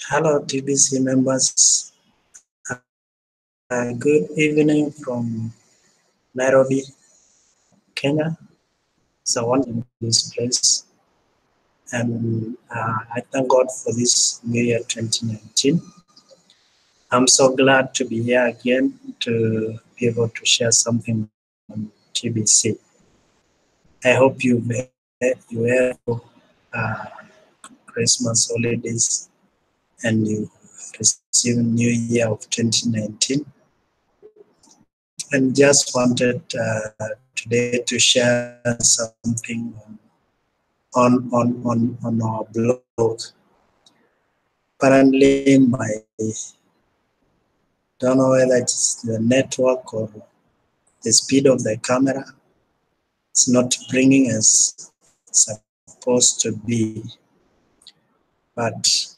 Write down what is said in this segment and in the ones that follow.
Hello, TBC members. Good evening from Nairobi, Kenya. It's a wonderful place. And I thank God for this new year 2019. I'm so glad to be here again to be able to share something on TBC. I hope you had uh, Christmas holidays and you received New Year of 2019. And just wanted today to share something on our blog. Apparently, don't know whether it's the network or the speed of the camera. It's not bringing as supposed to be. But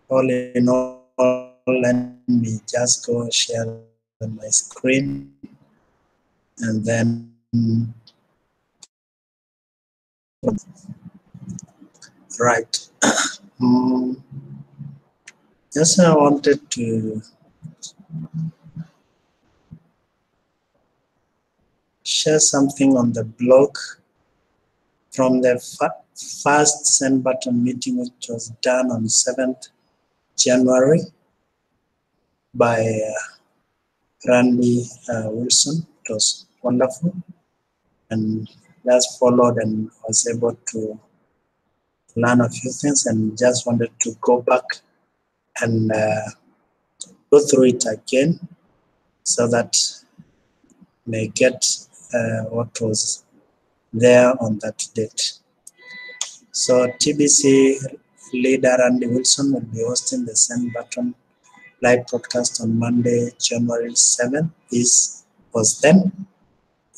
all in all, let me just go share my screen and then right. Just I wanted to share something on the blog from the first send button meeting, which was done on 7th January by Randy Wilson. It was wonderful, and just followed and was able to learn a few things, and just wanted to go back and go through it again so that may get what was there on that date. So TBC leader Randy Wilson will be hosting the Send Button live broadcast on Monday, January 7th. This was then.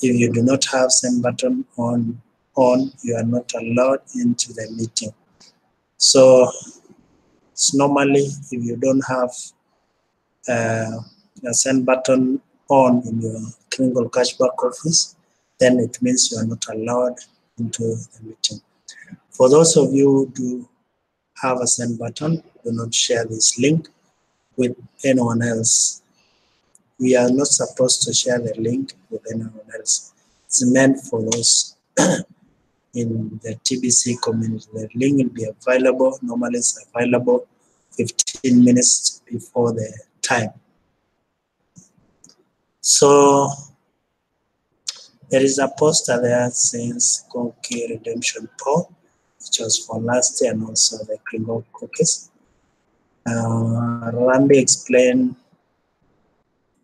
If you do not have Send Button on, you are not allowed into the meeting. So it's normally if you don't have a Send Button on in your Kringle Cashback office, then it means you are not allowed into the meeting. For those of you who do have a Send Button, do not share this link with anyone else. We are not supposed to share the link with anyone else. It's meant for those in the TBC community. The link will be available, normally it's available 15 minutes before the time. So there is a poster there saying Cookie Redemption Poll, which was for last year, and also the Kringle cookies. Randy explained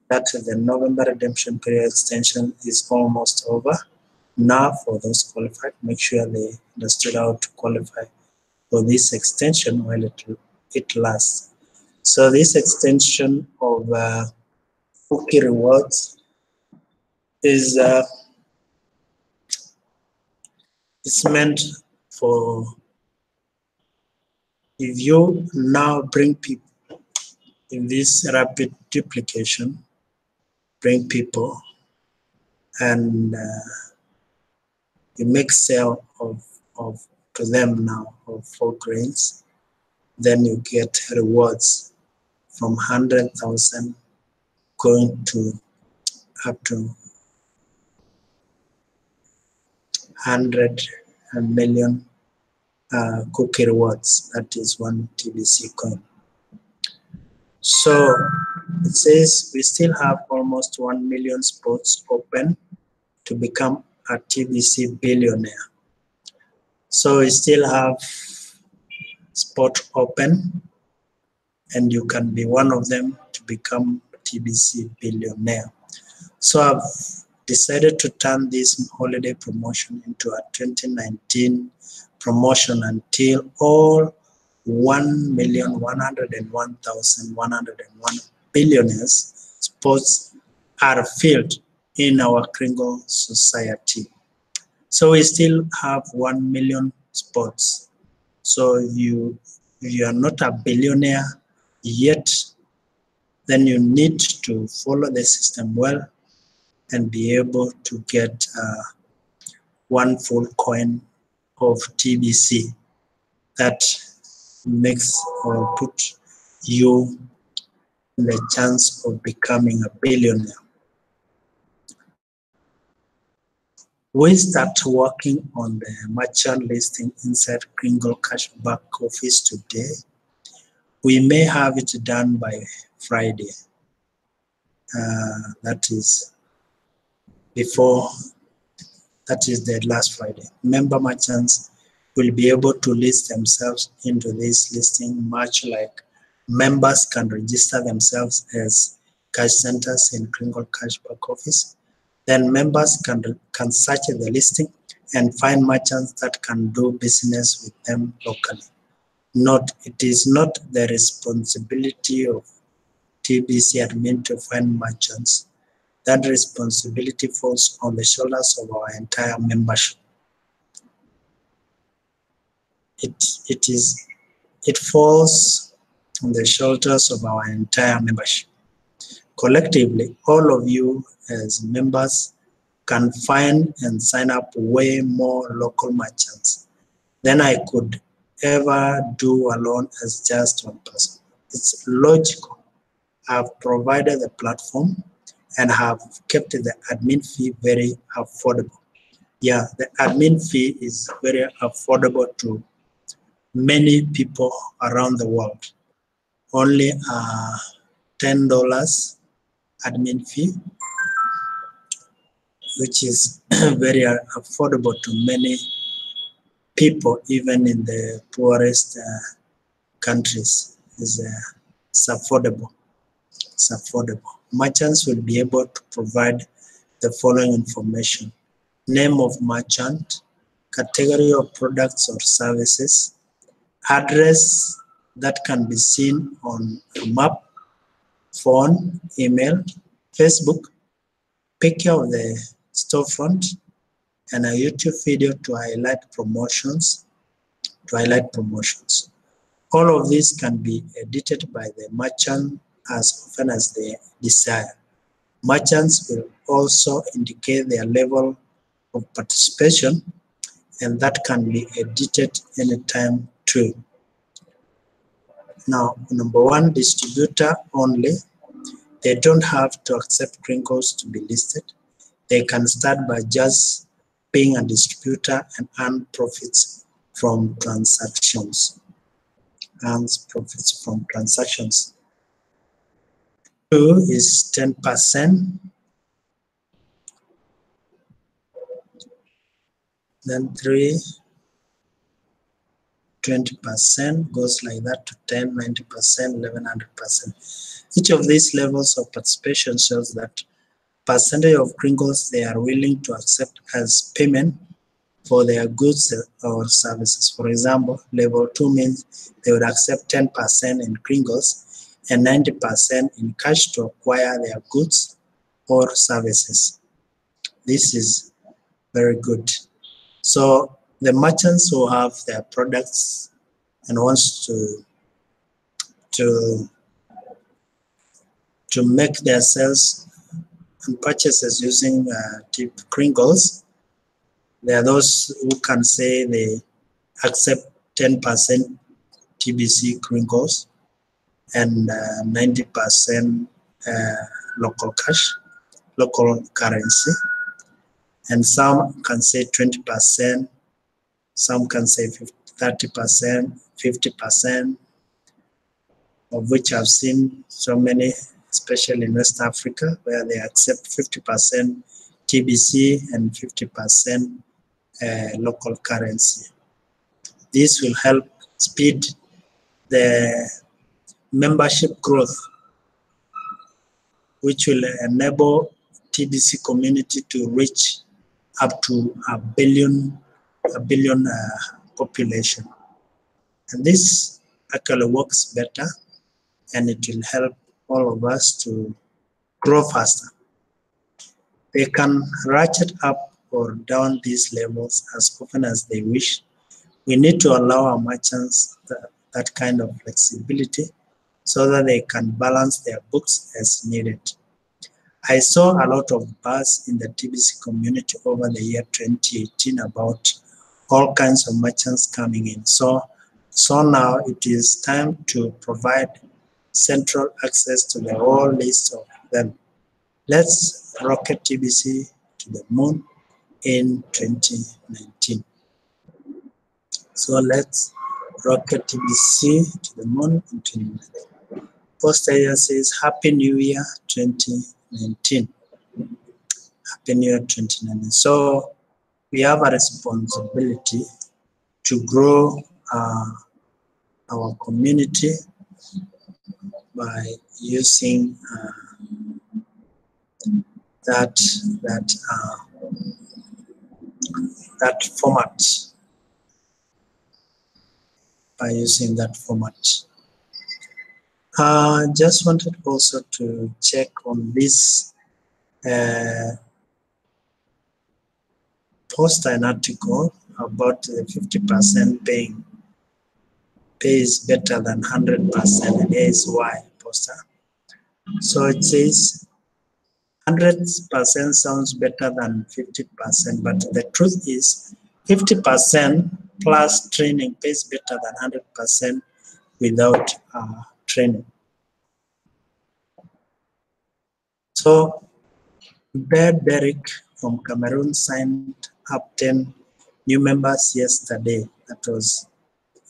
that the November redemption period extension is almost over. Now, for those qualified, make sure they understood how to qualify for this extension while it lasts. So this extension of cookie rewards is it's meant for if you now bring people in this rapid duplication, bring people and you make sale of to them now of 4 grains, then you get rewards from 100,000 going to up to 100 million cookie rewards. That is 1 TBC coin. So it says we still have almost 1 million spots open to become a TBC billionaire. So we still have spot open, and you can be one of them to become TBC billionaire. So I've decided to turn this holiday promotion into a 2019 promotion until all 1,101,101 billionaires spots are filled in our Kringle society. So we still have 1 million spots. So if you are not a billionaire yet, then you need to follow the system well and be able to get 1 full coin of TBC that makes or put you the chance of becoming a billionaire. We start working on the merchant listing inside Kringle Cash back office today. We may have it done by Friday. That is the last Friday. Member merchants will be able to list themselves into this listing, much like members can register themselves as cash centers in Kringle Cash back office. Then members can search the listing and find merchants that can do business with them locally. It is not the responsibility of TBC admin to find merchants. That responsibility falls on the shoulders of our entire membership. It falls on the shoulders of our entire membership. Collectively, all of you as members can find and sign up way more local merchants than I could ever do alone as just one person. It's logical. I've provided the platform and have kept the admin fee very affordable. Yeah, the admin fee is very affordable to many people around the world. Only $10 admin fee, which is very affordable to many people, even in the poorest countries. It's affordable. It's affordable. Merchants will be able to provide the following information: name of merchant, category of products or services, address that can be seen on a map, phone, email, Facebook, picture of the storefront, and a YouTube video to highlight promotions. All of these can be edited by the merchant as often as they desire. Merchants will also indicate their level of participation, and that can be edited anytime too. Now, number one, distributor only. They don't have to accept Kringles to be listed. They can start by just being a distributor and earn profits from transactions. Two is 10%. Then 3, 20% goes like that to 10, 90%, 1100%. Each of these levels of participation shows that percentage of Kringles they are willing to accept as payment for their goods or services. For example, level 2 means they would accept 10% in Kringles and 90% in cash to acquire their goods or services. This is very good. So the merchants who have their products and wants to make their sales and purchases using Kringles, there are those who can say they accept 10% TBC Kringles and 90% local cash, local currency. And some can say 20%, some can say 30%, 50%, of which I've seen so many, especially in West Africa, where they accept 50% TBC and 50% local currency. This will help speed the membership growth, which will enable TBC community to reach up to a billion population. And this actually works better, and it will help all of us to grow faster. They can ratchet up or down these levels as often as they wish. We need to allow our merchants that kind of flexibility so that they can balance their books as needed. I saw a lot of buzz in the TBC community over the year 2018 about all kinds of merchants coming in. So now it is time to provide central access to the whole list of them. Let's rocket TBC to the moon in 2019. So let's rocket TBC to the moon in 2019. Poster here says Happy New Year 2019. Happy New Year 2019. So we have a responsibility to grow our community by using that format. By using that format. Just wanted also to check on this post an article about the 50% pays better than 100%, and here is why poster. So it says 100% sounds better than 50%, but the truth is 50% plus training pays better than 100% without training. So Bear Derek from Cameroon signed up 10 new members yesterday. That was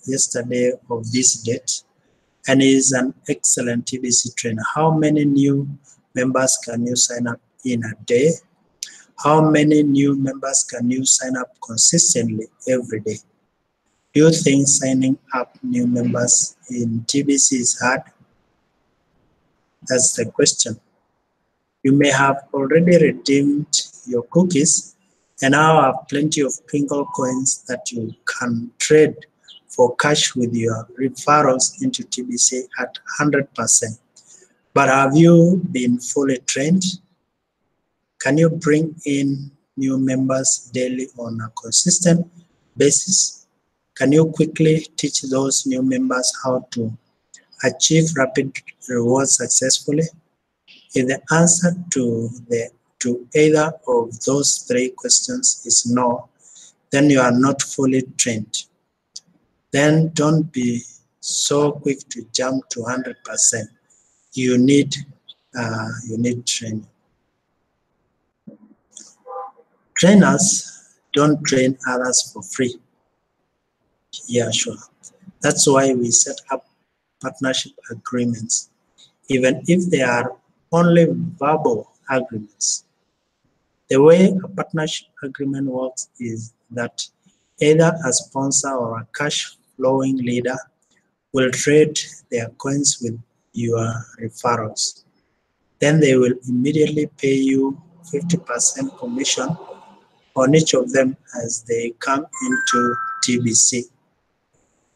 yesterday of this date, and he is an excellent TBC trainer. How many new members can you sign up in a day? How many new members can you sign up consistently every day? Do you think signing up new members in TBC is hard? That's the question. You may have already redeemed your cookies and now have plenty of Pingle coins that you can trade for cash with your referrals into TBC at 100%. But have you been fully trained? Can you bring in new members daily on a consistent basis? Can you quickly teach those new members how to achieve rapid rewards successfully? If the answer to either of those three questions is no, then you are not fully trained. Then don't be so quick to jump to 100%. You need training. Trainers don't train others for free. Yeah, sure. That's why we set up partnership agreements, even if they are only verbal agreements. The way a partnership agreement works is that either a sponsor or a cash flowing leader will trade their coins with your referrals. Then they will immediately pay you 50% commission on each of them as they come into TBC.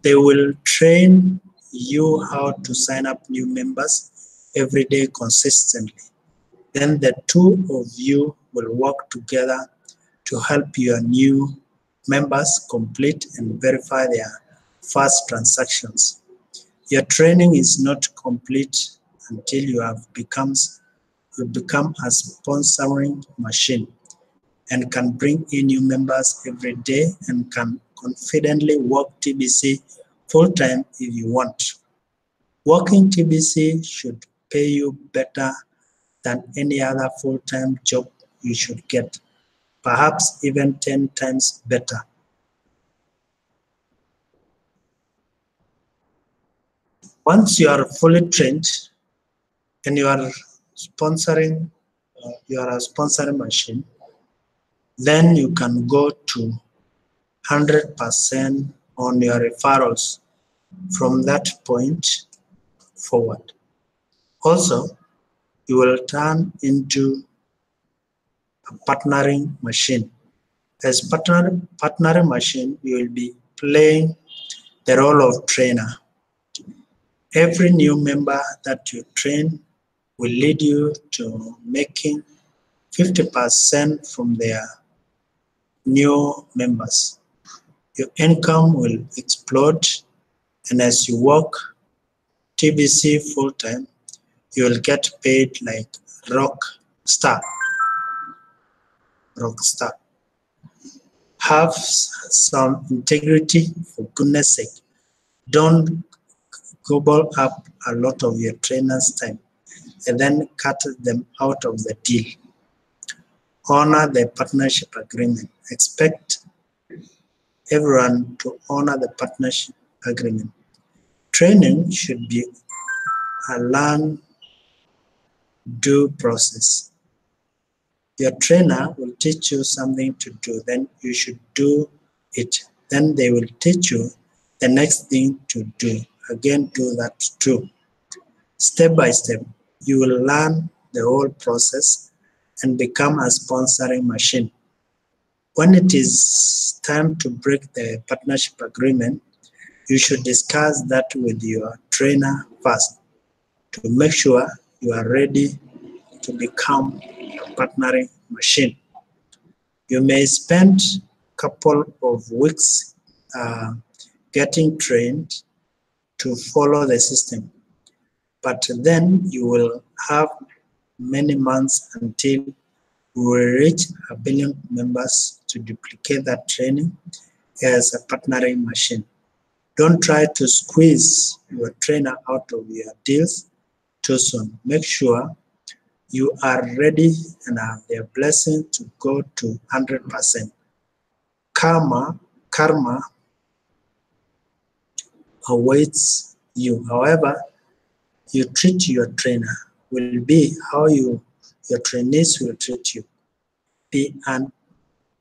They will train you how to sign up new members every day consistently. Then the two of you will work together to help your new members complete and verify their first transactions. Your training is not complete until you become a sponsoring machine and can bring in new members every day and can confidently work TBC full-time if you want. Working TBC should pay you better than any other full-time job you should get, perhaps even 10 times better. Once you are fully trained and you are sponsoring, you are a sponsoring machine, then you can go to 100% on your referrals from that point forward. Also, you will turn into a partnering machine. As partnering machine, you will be playing the role of trainer. Every new member that you train will lead you to making 50% from their new members. Your income will explode, and as you work TBC full-time, you will get paid like rock star. Have some integrity, for goodness sake. Don't gobble up a lot of your trainers' time and then cut them out of the deal. Honor the partnership agreement. Expect everyone to honor the partnership agreement. Training should be a learn-do process. Your trainer will teach you something to do, then you should do it. Then they will teach you the next thing to do. Again, do that too. Step by step, you will learn the whole process and become a sponsoring machine. When it is time to break the partnership agreement, you should discuss that with your trainer first to make sure you are ready to become a partnering machine. You may spend a couple of weeks getting trained to follow the system, but then you will have many months until we will reach 1 billion members to duplicate that training as a partnering machine. Don't try to squeeze your trainer out of your deals too soon. Make sure you are ready and have their blessing to go to 100%. Karma awaits you. However, you treat your trainer will be how your trainees will treat you. Be an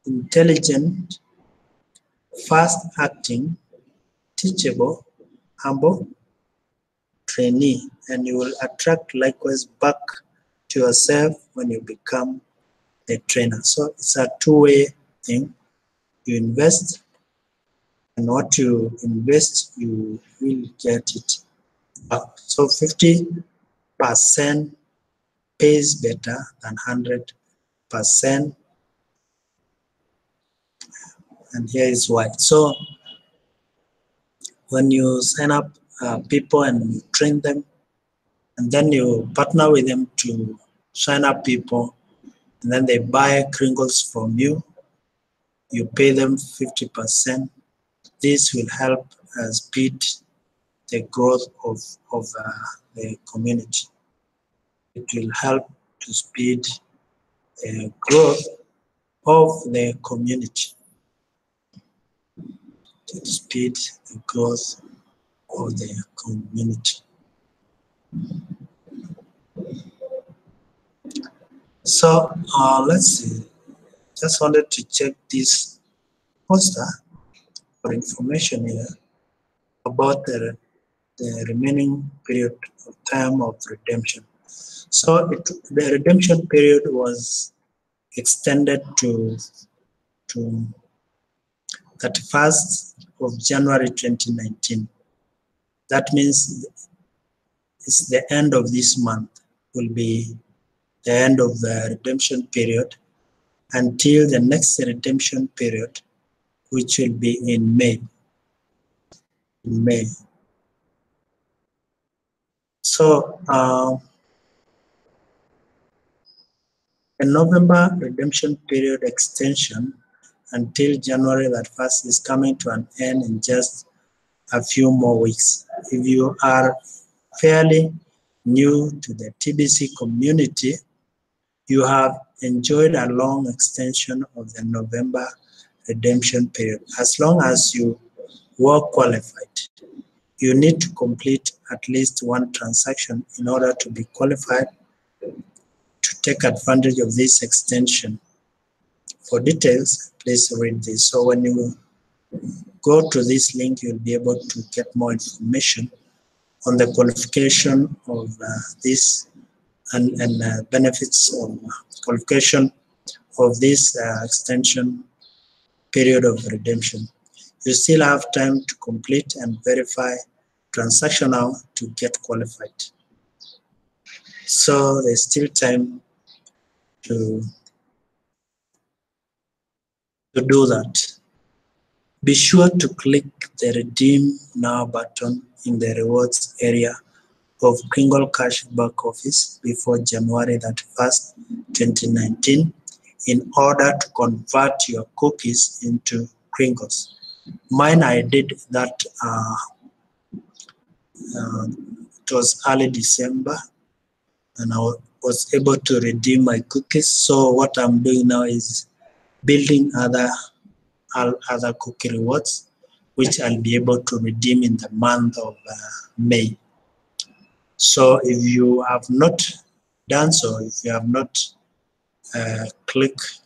intelligent, fast-acting, teachable, humble trainee, and you will attract likewise back to yourself when you become the trainer. So it's a two-way thing. You invest, and what you invest, you will get it. So 50% pays better than 100%, and here is why. So when you sign up people and you train them, and then you partner with them to sign up people, and then they buy Kringles from you, you pay them 50%. This will help speed the growth of the community. It will help to speed the growth of the community. To speed the growth of the community. So let's see. Just wanted to check this poster for information here about the remaining period of time of redemption. So the redemption period was extended to 31st of January 2019. That means it's the end of this month will be the end of the redemption period until the next redemption period, which will be in May. So the November redemption period extension until January 31st is coming to an end in just a few more weeks. If you are fairly new to the TBC community, you have enjoyed a long extension of the November redemption period. As long as you were qualified, you need to complete at least one transaction in order to be qualified to take advantage of this extension. For details, please read this. So when you go to this link, you'll be able to get more information on the qualification of this and benefits of qualification of this extension period of redemption. You still have time to complete and verify transaction now to get qualified. So there's still time to do that. Be sure to click the Redeem Now button in the rewards area of Kringle Cash back office before January 31st, 2019 in order to convert your cookies into Kringles. Mine, I did that It was early December, and I was able to redeem my cookies. So what I'm doing now is building other cookie rewards, which I'll be able to redeem in the month of May. So if you have not done so, if you have not clicked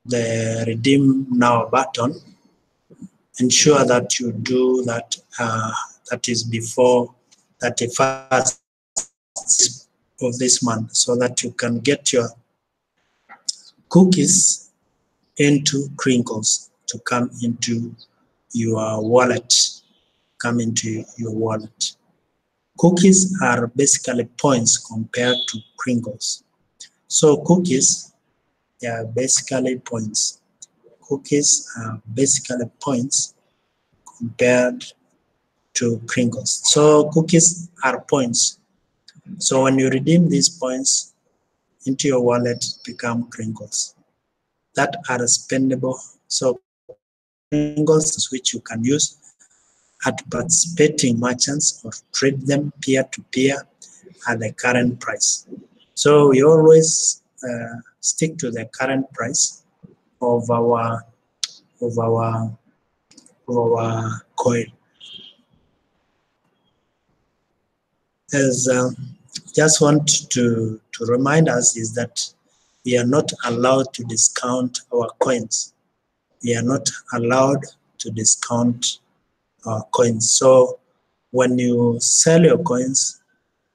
the redeem now button, ensure that you do that. That is before 31st of this month, so that you can get your cookies into Crinkles to come into your wallet. Cookies are basically points compared to Crinkles. So cookies, they are basically points. Cookies are basically points compared to Crinkles. So cookies are points. So when you redeem these points into your wallet, become Crinkles that are spendable. So Crinkles which you can use at participating merchants or trade them peer-to-peer at the current price. So we always stick to the current price of our coin. As just want to remind us is that we are not allowed to discount our coins. We are not allowed to discount our coins. So when you sell your coins,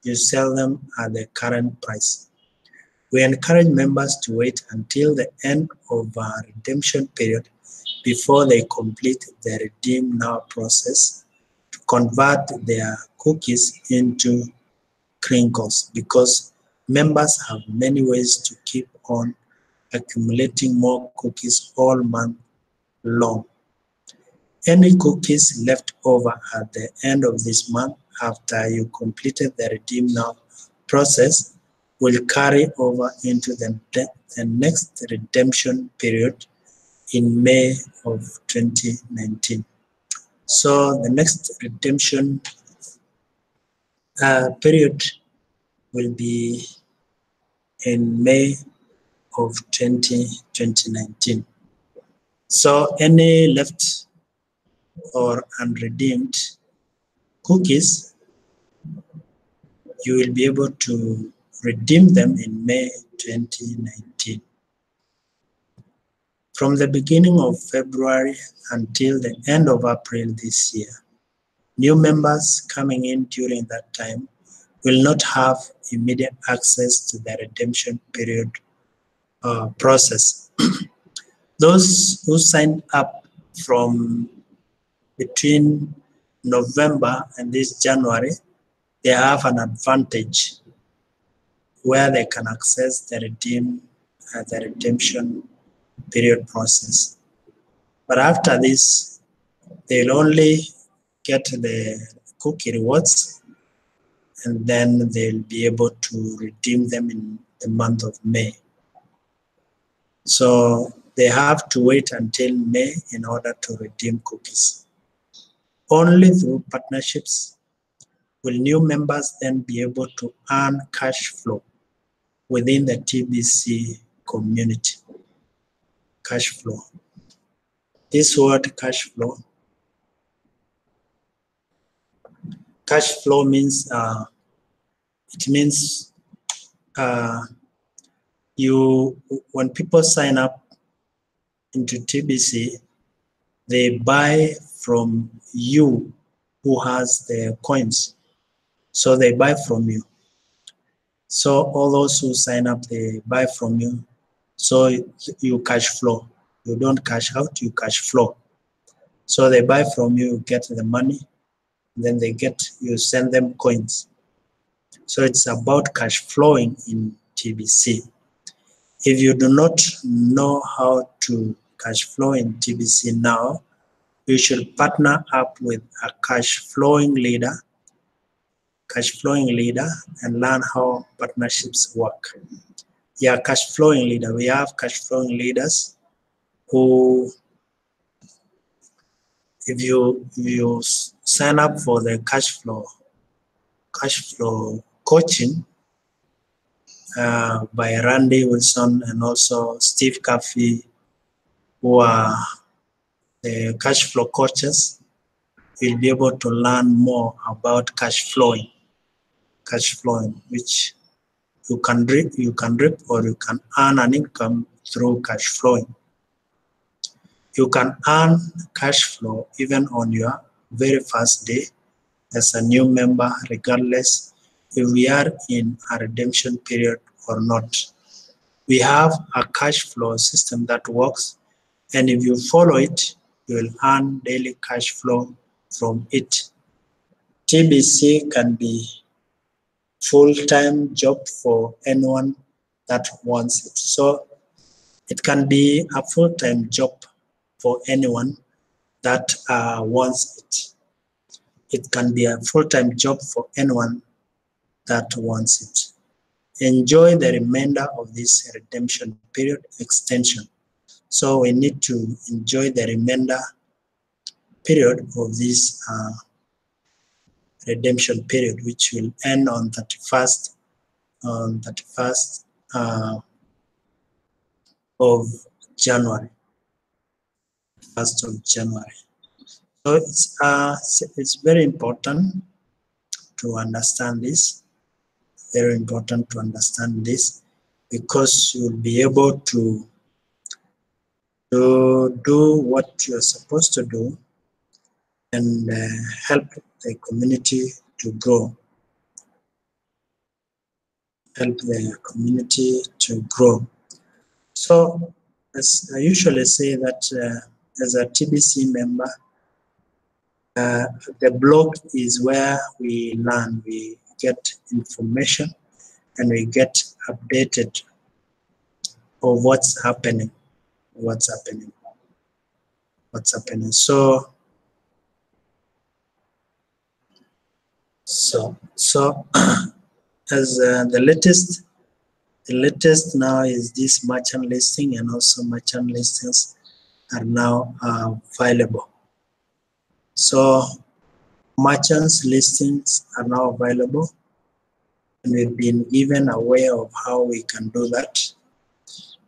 you sell them at the current price. We encourage members to wait until the end of our redemption period before they complete the redeem now process to convert their cookies into Crinkles, because members have many ways to keep on accumulating more cookies all month long. Any cookies left over at the end of this month after you completed the redeem now process will carry over into the next redemption period in May of 2019. So the next redemption period will be in May of 2019. So any left or unredeemed cookies, you will be able to redeem them in May 2019. From the beginning of February until the end of April this year, new members coming in during that time will not have immediate access to the redemption period process. Those who signed up from between November and this January, they have an advantage where they can access the redemption period process. But after this, they'll only get the cookie rewards, and then they'll be able to redeem them in the month of May. So they have to wait until May in order to redeem cookies. Only through partnerships will new members then be able to earn cash flow within the TBC community. Cash flow. This word cash flow means when people sign up into TBC, they buy from you who has the coins. So they buy from you. So all those who sign up, they buy from you. So you cash flow. You don't cash out, you cash flow. So they buy from you, get the money, then you send them coins. So it's about cash flowing in TBC. If you do not know how to cash flow in TBC now, you should partner up with a cash flowing leader and learn how partnerships work. Yeah, cash flowing leader. We have cash flowing leaders who, if you sign up for the cash flow coaching by Randy Wilson and also Steve Caffey, who are the cash flow coaches, you'll be able to learn more about cash flowing, which you can reap or you can earn an income through cash flowing. You can earn cash flow even on your very first day as a new member, regardless if we are in a redemption period or not. We have a cash flow system that works, and if you follow it, you will earn daily cash flow from it. TBC can be full-time job for anyone that wants it. So it can be a full-time job for anyone that wants it. It can be a full-time job for anyone that wants it. Enjoy the remainder of this redemption period extension. So we need to enjoy the remainder period of this redemption period, which will end on 31st of January. 1st of January. So it's very important to understand this. Very important to understand this, because you'll be able to do what you're supposed to do and help the community to grow. Help the community to grow. So, as I usually say that as a TBC member, the blog is where we learn, we get information, and we get updated of what's happening. So as the latest now is this merchant listing, and also merchant listings are now available. So merchants listings are now available, and we've been given a way of how we can do that,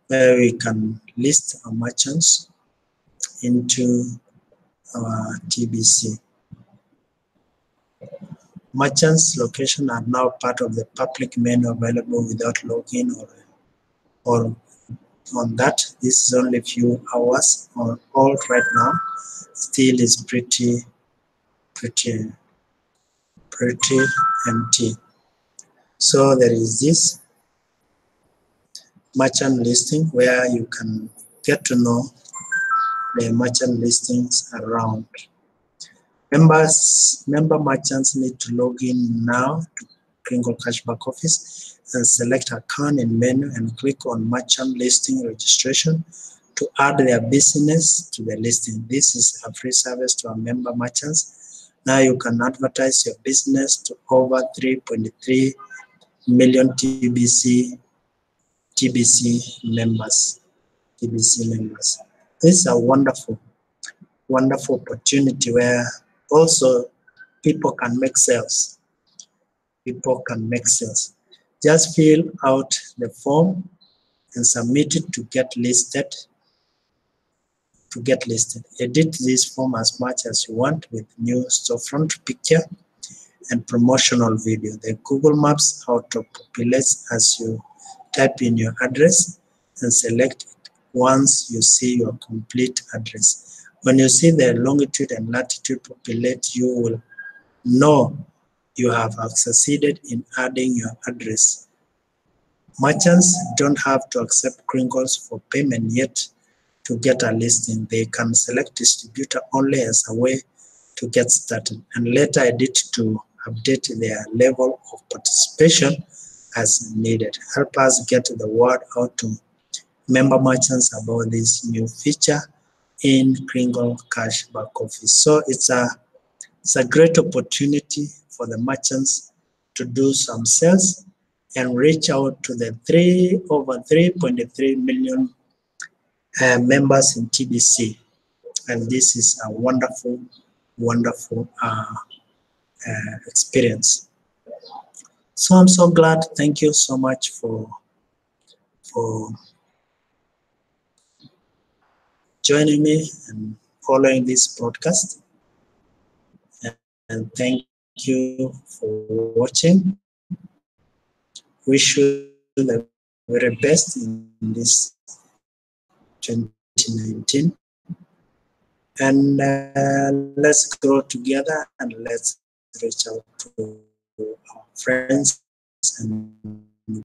where we can list our merchants into our TBC. Merchants location are now part of the public menu available without login or on that. This is only a few hours on hold right now. Still is pretty empty. So there is this merchant listing where you can get to know the merchant listings around. Member merchants need to log in now to Kringle Cashback Office and select account in menu and click on merchant listing registration to add their business to the listing. This is a free service to our member merchants. Now you can advertise your business to over 3.3 million TBC members. This is a wonderful opportunity where also people can make sales. Just fill out the form and submit it to get listed. Edit this form as much as you want with new storefront picture and promotional video. The Google Maps auto-populates as you type in your address and select it once you see your complete address. When you see the longitude and latitude populate, you will know you have succeeded in adding your address. Merchants don't have to accept Kringles for payment yet to get a listing. They can select distributor only as a way to get started, and later edit to update their level of participation as needed. Help us get the word out to member merchants about this new feature in Kringle Cashback Office. So it's a great opportunity for the merchants to do some sales and reach out to the over 3.3 million members in TBC. And this is a wonderful wonderful experience. So I'm so glad. Thank you so much for joining me and following this broadcast. And thank you for watching. Wish you the very best in this 2019. And let's grow together and let's reach out to our friends and